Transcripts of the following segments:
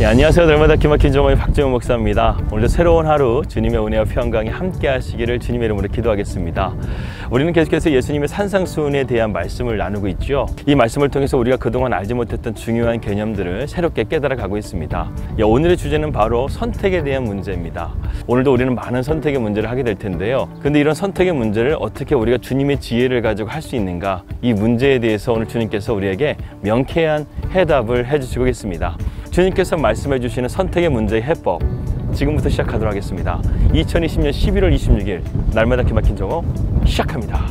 안녕하세요. 날마다 기막힌 종업의 박재훈 목사입니다. 오늘도 새로운 하루 주님의 은혜와 평강이 함께 하시기를 주님의 이름으로 기도하겠습니다. 우리는 계속해서 예수님의 산상수훈에 대한 말씀을 나누고 있죠. 이 말씀을 통해서 우리가 그동안 알지 못했던 중요한 개념들을 새롭게 깨달아 가고 있습니다. 오늘의 주제는 바로 선택에 대한 문제입니다. 오늘도 우리는 많은 선택의 문제를 하게 될 텐데요. 근데 이런 선택의 문제를 어떻게 우리가 주님의 지혜를 가지고 할 수 있는가, 이 문제에 대해서 오늘 주님께서 우리에게 명쾌한 해답을 해주시고 계십니다. 주님께서 말씀해 주시는 선택의 문제의 해법, 지금부터 시작하도록 하겠습니다. 2020년 11월 26일 날마다 기막힌 종업 시작합니다.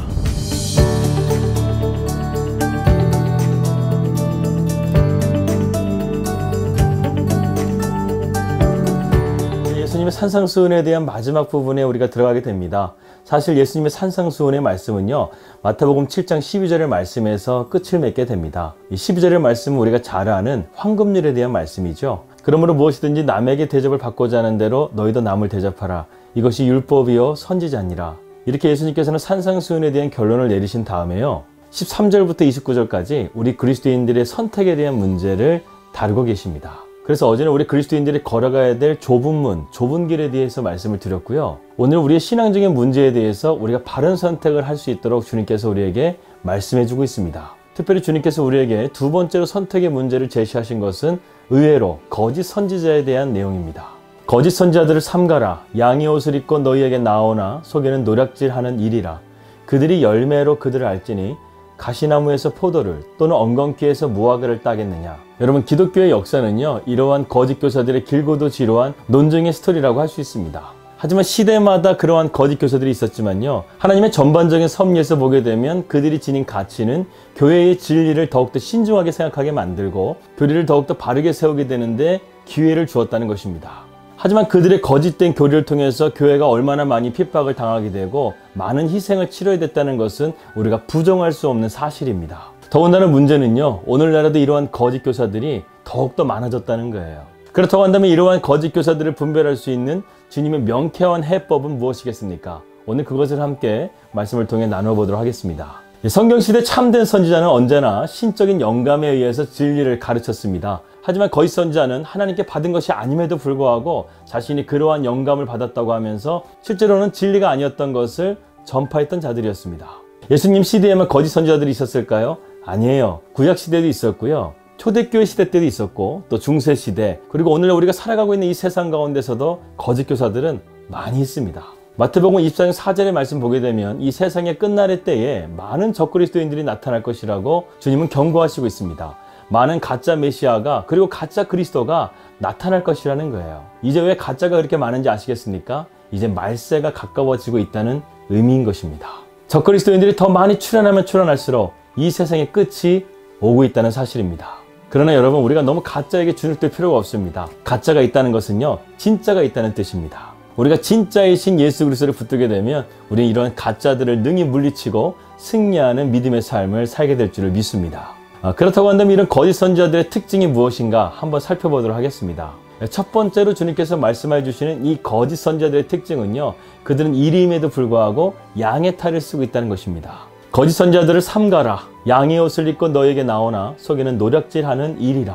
예수님의 산상수훈에 대한 마지막 부분에 우리가 들어가게 됩니다. 사실 예수님의 산상수훈의 말씀은요, 마태복음 7장 12절의 말씀에서 끝을 맺게 됩니다. 이 12절의 말씀은 우리가 잘 아는 황금률에 대한 말씀이죠. 그러므로 무엇이든지 남에게 대접을 받고자 하는 대로 너희도 남을 대접하라. 이것이 율법이요 선지자니라. 이렇게 예수님께서는 산상수훈에 대한 결론을 내리신 다음에요, 13절부터 29절까지 우리 그리스도인들의 선택에 대한 문제를 다루고 계십니다. 그래서 어제는 우리 그리스도인들이 걸어가야 될 좁은 문, 좁은 길에 대해서 말씀을 드렸고요. 오늘 우리의 신앙적인 문제에 대해서 우리가 바른 선택을 할 수 있도록 주님께서 우리에게 말씀해주고 있습니다. 특별히 주님께서 우리에게 두 번째로 선택의 문제를 제시하신 것은 의외로 거짓 선지자에 대한 내용입니다. 거짓 선지자들을 삼가라. 양의 옷을 입고 너희에게 나오나 속에는 노략질하는 일이라. 그들이 열매로 그들을 알지니 가시나무에서 포도를 또는 엉겅퀴에서 무화과를 따겠느냐. 여러분, 기독교의 역사는요, 이러한 거짓 교사들의 길고도 지루한 논쟁의 스토리라고 할 수 있습니다. 하지만 시대마다 그러한 거짓 교사들이 있었지만요, 하나님의 전반적인 섭리에서 보게 되면 그들이 지닌 가치는 교회의 진리를 더욱더 신중하게 생각하게 만들고 교리를 더욱더 바르게 세우게 되는데 기회를 주었다는 것입니다. 하지만 그들의 거짓된 교리를 통해서 교회가 얼마나 많이 핍박을 당하게 되고 많은 희생을 치러야 됐다는 것은 우리가 부정할 수 없는 사실입니다. 더군다나 문제는요, 오늘날에도 이러한 거짓 교사들이 더욱더 많아졌다는 거예요. 그렇다고 한다면 이러한 거짓 교사들을 분별할 수 있는 주님의 명쾌한 해법은 무엇이겠습니까? 오늘 그것을 함께 말씀을 통해 나눠보도록 하겠습니다. 성경시대 참된 선지자는 언제나 신적인 영감에 의해서 진리를 가르쳤습니다. 하지만 거짓 선지자는 하나님께 받은 것이 아님에도 불구하고 자신이 그러한 영감을 받았다고 하면서 실제로는 진리가 아니었던 것을 전파했던 자들이었습니다. 예수님 시대에만 거짓 선지자들이 있었을까요? 아니에요. 구약 시대도 있었고요, 초대교회 시대 때도 있었고, 또 중세 시대, 그리고 오늘날 우리가 살아가고 있는 이 세상 가운데서도 거짓 교사들은 많이 있습니다. 마태복음 24장 4절의 말씀 보게 되면 이 세상의 끝날의 때에 많은 적그리스도인들이 나타날 것이라고 주님은 경고하시고 있습니다. 많은 가짜 메시아가, 그리고 가짜 그리스도가 나타날 것이라는 거예요. 이제 왜 가짜가 그렇게 많은지 아시겠습니까? 이제 말세가 가까워지고 있다는 의미인 것입니다. 적그리스도인들이 더 많이 출현하면 출현할수록 이 세상의 끝이 오고 있다는 사실입니다. 그러나 여러분, 우리가 너무 가짜에게 주눅들 필요가 없습니다. 가짜가 있다는 것은요, 진짜가 있다는 뜻입니다. 우리가 진짜이신 예수 그리스도를 붙들게 되면 우리는 이런 가짜들을 능히 물리치고 승리하는 믿음의 삶을 살게 될 줄을 믿습니다. 그렇다고 한다면 이런 거짓 선지자들의 특징이 무엇인가 한번 살펴보도록 하겠습니다. 첫 번째로 주님께서 말씀해 주시는 이 거짓 선지자들의 특징은요, 그들은 이름에도 불구하고 양의 탈을 쓰고 있다는 것입니다. 거짓 선지자들을 삼가라. 양의 옷을 입고 너에게 나오나 속에는 노략질하는 일이라.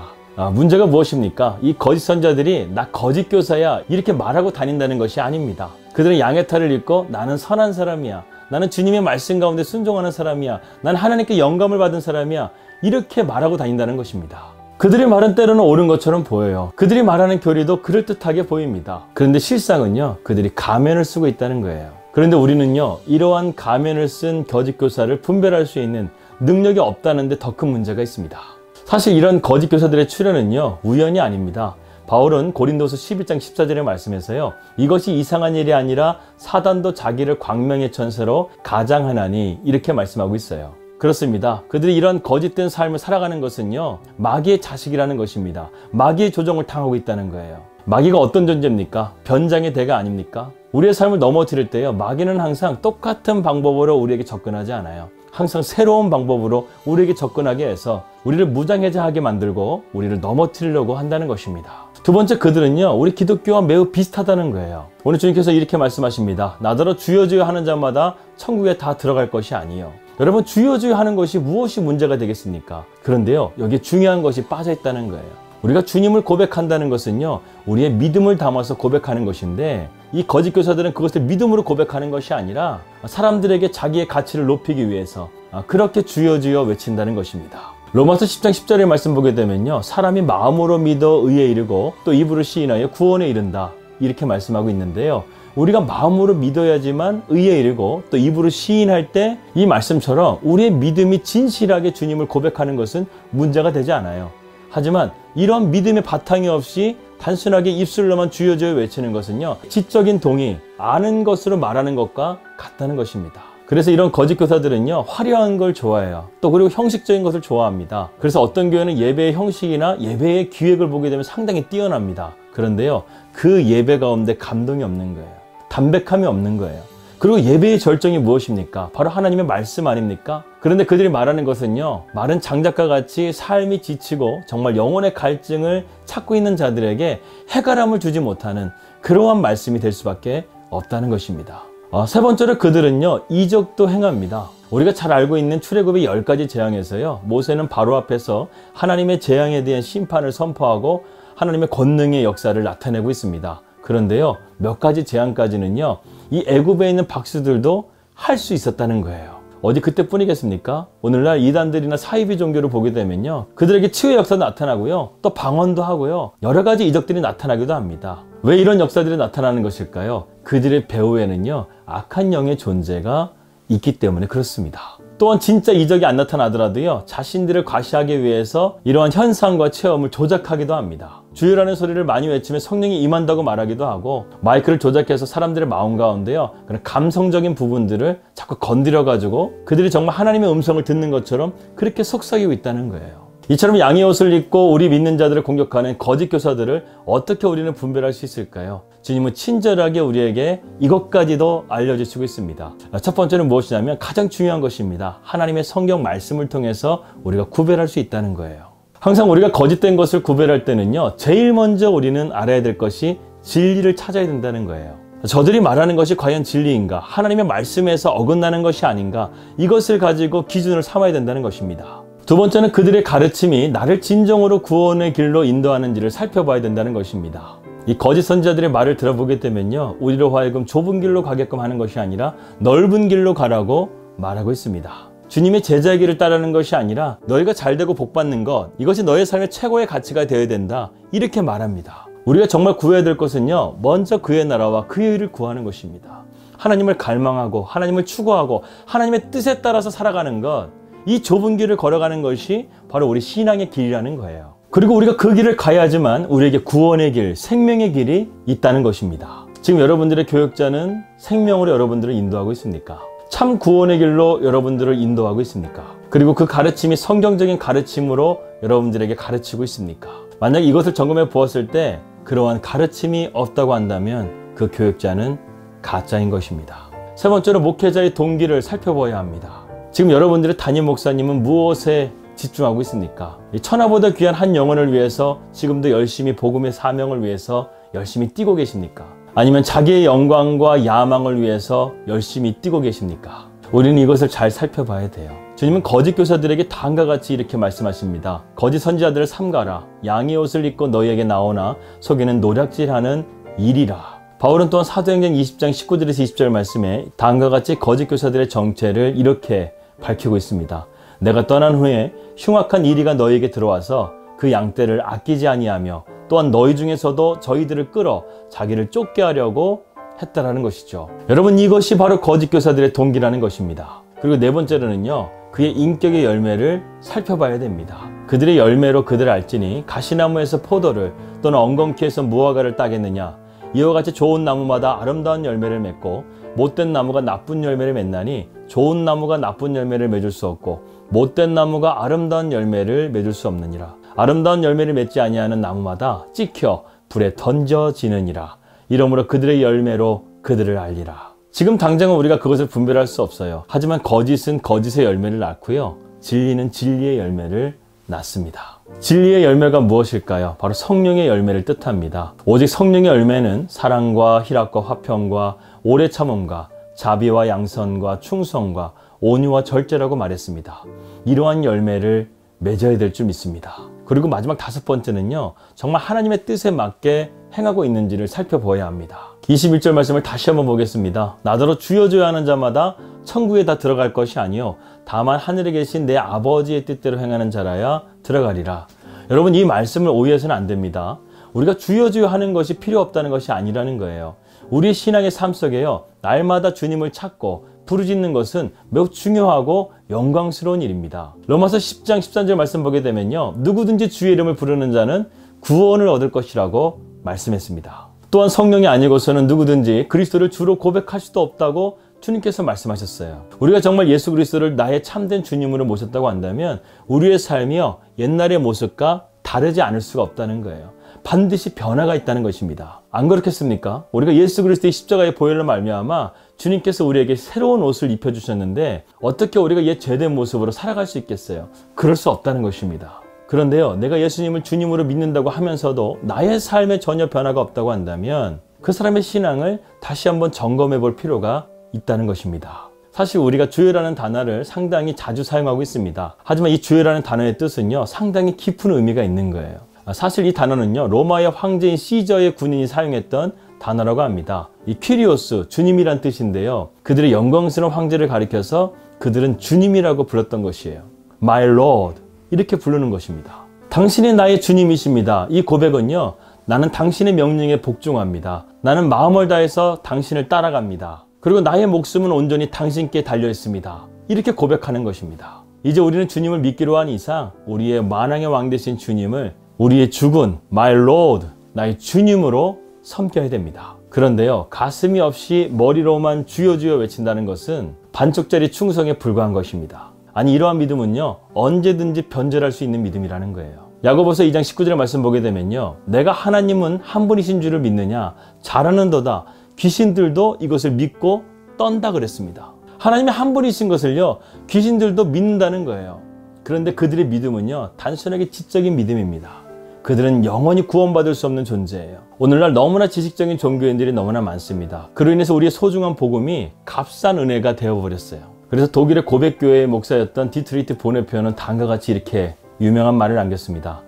문제가 무엇입니까? 이 거짓 선지자들이 나 거짓 교사야 이렇게 말하고 다닌다는 것이 아닙니다. 그들은 양의 탈을 입고 나는 선한 사람이야, 나는 주님의 말씀 가운데 순종하는 사람이야, 나는 하나님께 영감을 받은 사람이야, 이렇게 말하고 다닌다는 것입니다. 그들의 말은 때로는 옳은 것처럼 보여요. 그들이 말하는 교리도 그럴듯하게 보입니다. 그런데 실상은요, 그들이 가면을 쓰고 있다는 거예요. 그런데 우리는요, 이러한 가면을 쓴 거짓 교사를 분별할 수 있는 능력이 없다는 데 더 큰 문제가 있습니다. 사실 이런 거짓 교사들의 출현은요, 우연이 아닙니다. 바울은 고린도서 11장 14절의 말씀에서요, 이것이 이상한 일이 아니라 사단도 자기를 광명의 천사로 가장하나니, 이렇게 말씀하고 있어요. 그렇습니다. 그들이 이런 거짓된 삶을 살아가는 것은요, 마귀의 자식이라는 것입니다. 마귀의 조종을 당하고 있다는 거예요. 마귀가 어떤 존재입니까? 변장의 대가 아닙니까? 우리의 삶을 넘어뜨릴 때요, 마귀는 항상 똑같은 방법으로 우리에게 접근하지 않아요. 항상 새로운 방법으로 우리에게 접근하게 해서 우리를 무장해제하게 만들고 우리를 넘어뜨리려고 한다는 것입니다. 두 번째, 그들은요, 우리 기독교와 매우 비슷하다는 거예요. 오늘 주님께서 이렇게 말씀하십니다. 나더러 주여 주여 하는 자마다 천국에 다 들어갈 것이 아니요. 여러분, 주여 주여 하는 것이 무엇이 문제가 되겠습니까? 그런데요, 여기에 중요한 것이 빠져 있다는 거예요. 우리가 주님을 고백한다는 것은요, 우리의 믿음을 담아서 고백하는 것인데, 이 거짓 교사들은 그것을 믿음으로 고백하는 것이 아니라 사람들에게 자기의 가치를 높이기 위해서 그렇게 주여 주여 외친다는 것입니다. 로마서 10장 10절의 말씀 보게 되면요, 사람이 마음으로 믿어 의에 이르고 또 입으로 시인하여 구원에 이른다, 이렇게 말씀하고 있는데요, 우리가 마음으로 믿어야지만 의에 이르고 또 입으로 시인할 때 이 말씀처럼 우리의 믿음이 진실하게 주님을 고백하는 것은 문제가 되지 않아요. 하지만 이런 믿음의 바탕이 없이 단순하게 입술로만 주여 주여 외치는 것은요, 지적인 동의, 아는 것으로 말하는 것과 같다는 것입니다. 그래서 이런 거짓 교사들은요, 화려한 걸 좋아해요. 또 그리고 형식적인 것을 좋아합니다. 그래서 어떤 교회는 예배의 형식이나 예배의 기획을 보게 되면 상당히 뛰어납니다. 그런데요, 그 예배 가운데 감동이 없는 거예요. 담백함이 없는 거예요. 그리고 예배의 절정이 무엇입니까? 바로 하나님의 말씀 아닙니까? 그런데 그들이 말하는 것은요, 마른 장작과 같이 삶이 지치고 정말 영혼의 갈증을 찾고 있는 자들에게 해결함을 주지 못하는 그러한 말씀이 될 수밖에 없다는 것입니다. 세 번째로 그들은요, 이적도 행합니다. 우리가 잘 알고 있는 출애굽의 10가지 재앙에서요, 모세는 바로 앞에서 하나님의 재앙에 대한 심판을 선포하고 하나님의 권능의 역사를 나타내고 있습니다. 그런데요, 몇 가지 재앙까지는요, 이 애굽에 있는 박수들도 할 수 있었다는 거예요. 어디 그때뿐이겠습니까? 오늘날 이단들이나 사이비 종교를 보게 되면요, 그들에게 치유의 역사도 나타나고요, 또 방언도 하고요, 여러 가지 이적들이 나타나기도 합니다. 왜 이런 역사들이 나타나는 것일까요? 그들의 배후에는요, 악한 영의 존재가 있기 때문에 그렇습니다. 또한 진짜 이적이 안 나타나더라도요, 자신들을 과시하기 위해서 이러한 현상과 체험을 조작하기도 합니다. 주여라는 소리를 많이 외치면 성령이 임한다고 말하기도 하고, 마이크를 조작해서 사람들의 마음 가운데요, 그런 감성적인 부분들을 자꾸 건드려가지고 그들이 정말 하나님의 음성을 듣는 것처럼 그렇게 속삭이고 있다는 거예요. 이처럼 양의 옷을 입고 우리 믿는 자들을 공격하는 거짓 교사들을 어떻게 우리는 분별할 수 있을까요? 주님은 친절하게 우리에게 이것까지도 알려주시고 있습니다. 첫 번째는 무엇이냐면 가장 중요한 것입니다. 하나님의 성경 말씀을 통해서 우리가 구별할 수 있다는 거예요. 항상 우리가 거짓된 것을 구별할 때는요, 제일 먼저 우리는 알아야 될 것이 진리를 찾아야 된다는 거예요. 저들이 말하는 것이 과연 진리인가? 하나님의 말씀에서 어긋나는 것이 아닌가? 이것을 가지고 기준을 삼아야 된다는 것입니다. 두 번째는 그들의 가르침이 나를 진정으로 구원의 길로 인도하는지를 살펴봐야 된다는 것입니다. 이 거짓 선지자들의 말을 들어보게 되면요, 우리로 하여금 좁은 길로 가게끔 하는 것이 아니라 넓은 길로 가라고 말하고 있습니다. 주님의 제자의 길을 따르는 것이 아니라 너희가 잘되고 복받는 것, 이것이 너의 삶의 최고의 가치가 되어야 된다, 이렇게 말합니다. 우리가 정말 구해야 될 것은요, 먼저 그의 나라와 그의 의를 구하는 것입니다. 하나님을 갈망하고 하나님을 추구하고 하나님의 뜻에 따라서 살아가는 것, 이 좁은 길을 걸어가는 것이 바로 우리 신앙의 길이라는 거예요. 그리고 우리가 그 길을 가야지만 우리에게 구원의 길, 생명의 길이 있다는 것입니다. 지금 여러분들의 교역자는 생명으로 여러분들을 인도하고 있습니까? 참 구원의 길로 여러분들을 인도하고 있습니까? 그리고 그 가르침이 성경적인 가르침으로 여러분들에게 가르치고 있습니까? 만약 이것을 점검해 보았을 때 그러한 가르침이 없다고 한다면 그 교역자는 가짜인 것입니다. 세 번째로 목회자의 동기를 살펴봐야 합니다. 지금 여러분들의 담임 목사님은 무엇에 집중하고 있습니까? 천하보다 귀한 한 영혼을 위해서 지금도 열심히 복음의 사명을 위해서 열심히 뛰고 계십니까? 아니면 자기의 영광과 야망을 위해서 열심히 뛰고 계십니까? 우리는 이것을 잘 살펴봐야 돼요. 주님은 거짓 교사들에게 다음과 같이 이렇게 말씀하십니다. 거짓 선지자들을 삼가라. 양의 옷을 입고 너희에게 나오나 속에는 노략질하는 일이라. 바울은 또한 사도행전 20장 19절에서 20절 말씀에 다음과 같이 거짓 교사들의 정체를 이렇게 밝히고 있습니다. 내가 떠난 후에 흉악한 이리가 너희에게 들어와서 그 양떼를 아끼지 아니하며 또한 너희 중에서도 저희들을 끌어 자기를 쫓게 하려고 했다라는 것이죠. 여러분, 이것이 바로 거짓 교사들의 동기라는 것입니다. 그리고 네 번째로는요, 그의 인격의 열매를 살펴봐야 됩니다. 그들의 열매로 그들을 알지니 가시나무에서 포도를 또는 엉겅퀴에서 무화과를 따겠느냐. 이와 같이 좋은 나무마다 아름다운 열매를 맺고 못된 나무가 나쁜 열매를 맺나니 좋은 나무가 나쁜 열매를 맺을 수 없고 못된 나무가 아름다운 열매를 맺을 수 없느니라. 아름다운 열매를 맺지 아니하는 나무마다 찍혀 불에 던져지느니라. 이러므로 그들의 열매로 그들을 알리라. 지금 당장은 우리가 그것을 분별할 수 없어요. 하지만 거짓은 거짓의 열매를 낳고요, 진리는 진리의 열매를 낳습니다. 진리의 열매가 무엇일까요? 바로 성령의 열매를 뜻합니다. 오직 성령의 열매는 사랑과 희락과 화평과 오래 참음과 자비와 양선과 충성과 온유와 절제라고 말했습니다. 이러한 열매를 맺어야 될 줄 믿습니다. 그리고 마지막 5번째는요, 정말 하나님의 뜻에 맞게 행하고 있는지를 살펴보아야 합니다. 21절 말씀을 다시 한번 보겠습니다. 나더러 주여 하는 자마다 천국에 다 들어갈 것이 아니요 다만 하늘에 계신 내 아버지의 뜻대로 행하는 자라야 들어가리라. 여러분, 이 말씀을 오해해서는 안 됩니다. 우리가 주여 하는 것이 필요 없다는 것이 아니라는 거예요. 우리의 신앙의 삶 속에요, 날마다 주님을 찾고 부르짖는 것은 매우 중요하고 영광스러운 일입니다. 로마서 10장 13절 말씀 보게 되면요, 누구든지 주의 이름을 부르는 자는 구원을 얻을 것이라고 말씀했습니다. 또한 성령이 아니고서는 누구든지 그리스도를 주로 고백할 수도 없다고 주님께서 말씀하셨어요. 우리가 정말 예수 그리스도를 나의 참된 주님으로 모셨다고 한다면 우리의 삶이요, 옛날의 모습과 다르지 않을 수가 없다는 거예요. 반드시 변화가 있다는 것입니다. 안 그렇겠습니까? 우리가 예수 그리스도의 십자가의 보혈로 말미암아 주님께서 우리에게 새로운 옷을 입혀주셨는데 어떻게 우리가 옛 죄된 모습으로 살아갈 수 있겠어요? 그럴 수 없다는 것입니다. 그런데요, 내가 예수님을 주님으로 믿는다고 하면서도 나의 삶에 전혀 변화가 없다고 한다면 그 사람의 신앙을 다시 한번 점검해 볼 필요가 있다는 것입니다. 사실 우리가 주여라는 단어를 상당히 자주 사용하고 있습니다. 하지만 이 주여라는 단어의 뜻은요, 상당히 깊은 의미가 있는 거예요. 사실 이 단어는요, 로마의 황제인 시저의 군인이 사용했던 단어라고 합니다. 이 퀴리오스, 주님이란 뜻인데요, 그들의 영광스러운 황제를 가리켜서 그들은 주님이라고 불렀던 것이에요. My Lord, 이렇게 부르는 것입니다. 당신이 나의 주님이십니다. 이 고백은요, 나는 당신의 명령에 복종합니다. 나는 마음을 다해서 당신을 따라갑니다. 그리고 나의 목숨은 온전히 당신께 달려 있습니다. 이렇게 고백하는 것입니다. 이제 우리는 주님을 믿기로 한 이상 우리의 만왕의 왕 되신 주님을 우리의 주군, My Lord, 나의 주님으로 섬겨야 됩니다. 그런데요, 가슴이 없이 머리로만 주여 주여 외친다는 것은 반쪽짜리 충성에 불과한 것입니다. 아니, 이러한 믿음은요, 언제든지 변절할 수 있는 믿음이라는 거예요. 야고보서 2장 19절의 말씀 보게 되면요, 내가 하나님은 한 분이신 줄을 믿느냐? 잘하는도다. 귀신들도 이것을 믿고 떤다 그랬습니다. 하나님이 한 분이신 것을요, 귀신들도 믿는다는 거예요. 그런데 그들의 믿음은요, 단순하게 지적인 믿음입니다. 그들은 영원히 구원받을 수 없는 존재예요. 오늘날 너무나 지식적인 종교인들이 너무나 많습니다. 그로 인해서 우리의 소중한 복음이 값싼 은혜가 되어버렸어요. 그래서 독일의 고백교회의 목사였던 디트리트 보네표는 다음과 같이 이렇게 유명한 말을 남겼습니다.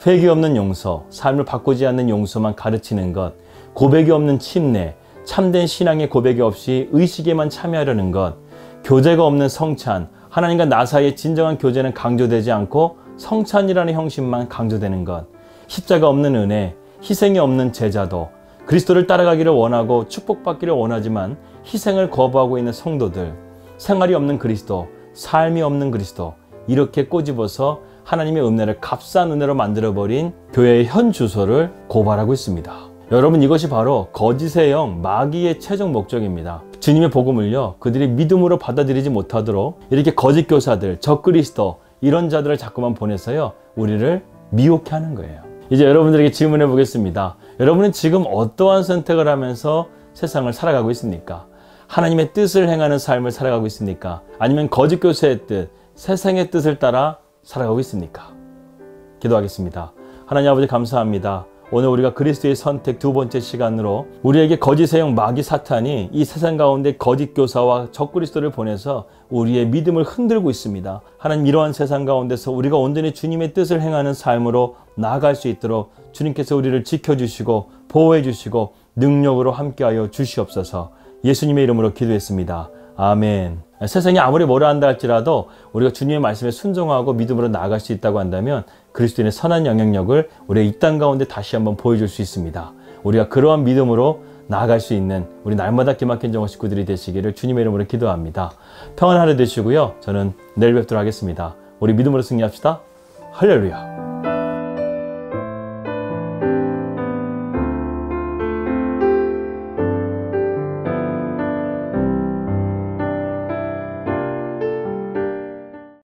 회개 없는 용서, 삶을 바꾸지 않는 용서만 가르치는 것, 고백이 없는 침례, 참된 신앙의 고백이 없이 의식에만 참여하려는 것, 교제가 없는 성찬, 하나님과 나 사이의 진정한 교제는 강조되지 않고 성찬이라는 형식만 강조되는 것, 십자가 없는 은혜, 희생이 없는 제자도, 그리스도를 따라가기를 원하고 축복받기를 원하지만 희생을 거부하고 있는 성도들, 생활이 없는 그리스도, 삶이 없는 그리스도, 이렇게 꼬집어서 하나님의 은혜를 값싼 은혜로 만들어버린 교회의 현 주소를 고발하고 있습니다. 여러분, 이것이 바로 거짓의 영, 마귀의 최종 목적입니다. 주님의 복음을요, 그들이 믿음으로 받아들이지 못하도록 이렇게 거짓 교사들, 적그리스도, 이런 자들을 자꾸만 보내서요, 우리를 미혹해 하는 거예요. 이제 여러분들에게 질문해 보겠습니다. 여러분은 지금 어떠한 선택을 하면서 세상을 살아가고 있습니까? 하나님의 뜻을 행하는 삶을 살아가고 있습니까? 아니면 거짓 교사의 뜻, 세상의 뜻을 따라 살아가고 있습니까? 기도하겠습니다. 하나님 아버지, 감사합니다. 오늘 우리가 그리스도의 선택 2번째 시간으로 우리에게 거짓의 영 마귀 사탄이 이 세상 가운데 거짓 교사와 적그리스도를 보내서 우리의 믿음을 흔들고 있습니다. 하나님, 이러한 세상 가운데서 우리가 온전히 주님의 뜻을 행하는 삶으로 나아갈 수 있도록 주님께서 우리를 지켜주시고 보호해 주시고 능력으로 함께하여 주시옵소서. 예수님의 이름으로 기도했습니다. 아멘. 세상이 아무리 뭐라 한다 할지라도 우리가 주님의 말씀에 순종하고 믿음으로 나아갈 수 있다고 한다면 그리스도인의 선한 영향력을 우리의 이 땅 가운데 다시 한번 보여줄 수 있습니다. 우리가 그러한 믿음으로 나아갈 수 있는 우리 날마다 기막힌 정오 식구들이 되시기를 주님의 이름으로 기도합니다. 평안한 하루 되시고요. 저는 내일 뵙도록 하겠습니다. 우리 믿음으로 승리합시다. 할렐루야.